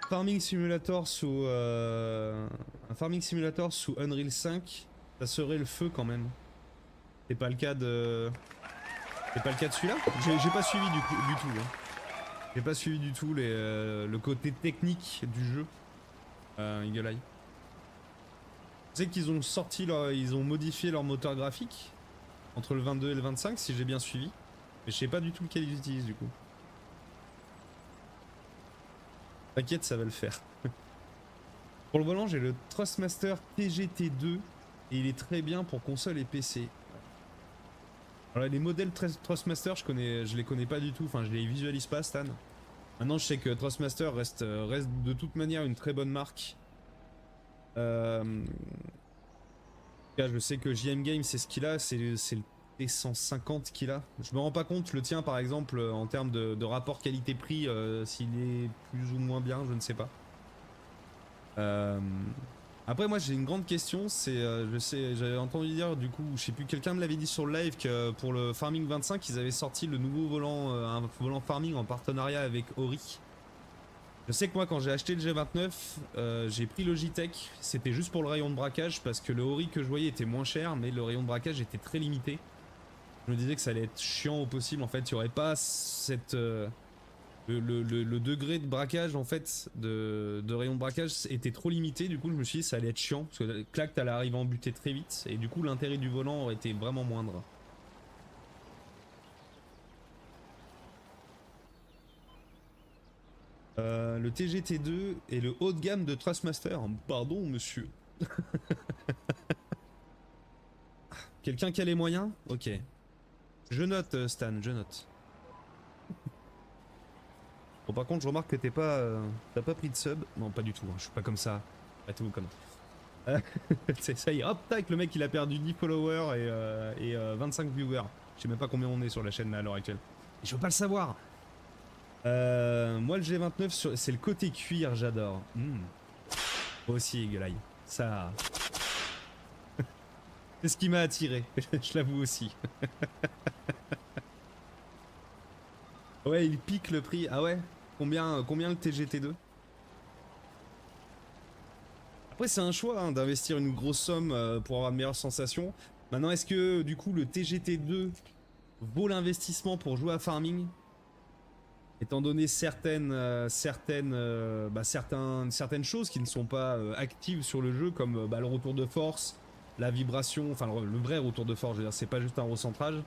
Farming Simulator sous un Farming Simulator sous Unreal 5, ça serait le feu quand même. C'est pas le cas de celui-là. J'ai pas suivi du tout. Hein. J'ai pas suivi du tout le côté technique du jeu. Eagle Eye. Je sais qu'ils ont ils ont modifié leur moteur graphique entre le 22 et le 25 si j'ai bien suivi. Mais je sais pas du tout lequel ils utilisent du coup. T'inquiète, ça va le faire. Pour le volant, j'ai le Thrustmaster TGT2 et il est très bien pour console et PC. Alors les modèles Thrustmaster, je les connais pas du tout, enfin je les visualise pas, Stan. Maintenant, je sais que Thrustmaster reste de toute manière une très bonne marque. En tout cas, je sais que JM Games, c'est ce qu'il a, c'est le T150 qu'il a. Je me rends pas compte, le tien par exemple, en termes de rapport qualité-prix, s'il est plus ou moins bien, je ne sais pas. Après moi j'ai une grande question, c'est, j'avais entendu dire du coup, je sais plus, quelqu'un me l'avait dit sur le live que pour le Farming 25, ils avaient sorti le nouveau volant, un volant Farming en partenariat avec Ori. Je sais que moi quand j'ai acheté le G29, j'ai pris Logitech, c'était juste pour le rayon de braquage parce que le Ori que je voyais était moins cher mais le rayon de braquage était très limité. Je me disais que ça allait être chiant au possible en fait, il n'y aurait pas cette... le degré de braquage en fait, de rayon de braquage était trop limité, du coup je me suis dit ça allait être chiant parce que clac t'allais arriver en buter très vite et du coup l'intérêt du volant aurait été vraiment moindre. Le TGT2 et le haut de gamme de Thrustmaster. Pardon, monsieur. Quelqu'un qui a les moyens? Ok. Je note, Stan, je note. Bon, par contre, je remarque que t'as pas pris de sub. Non, pas du tout, hein, je suis pas comme ça. Pas tout comme ça y est, hop, tac, le mec il a perdu 10 followers et 25 viewers. Je sais même pas combien on est sur la chaîne là, à l'heure actuelle. Et je veux pas le savoir. Moi, le G29, c'est le côté cuir, j'adore. Moi aussi, Eagle Eye. Ça. C'est ce qui m'a attiré, je l'avoue aussi. Ouais, il pique le prix. Ah ouais? Combien le TGT2? Après, c'est un choix hein, d'investir une grosse somme pour avoir de meilleures sensations. Maintenant, est-ce que du coup le TGT2 vaut l'investissement pour jouer à Farming? Étant donné certaines choses qui ne sont pas actives sur le jeu, comme le retour de force, la vibration, enfin le vrai retour de force, je veux dire, c'est pas juste un recentrage.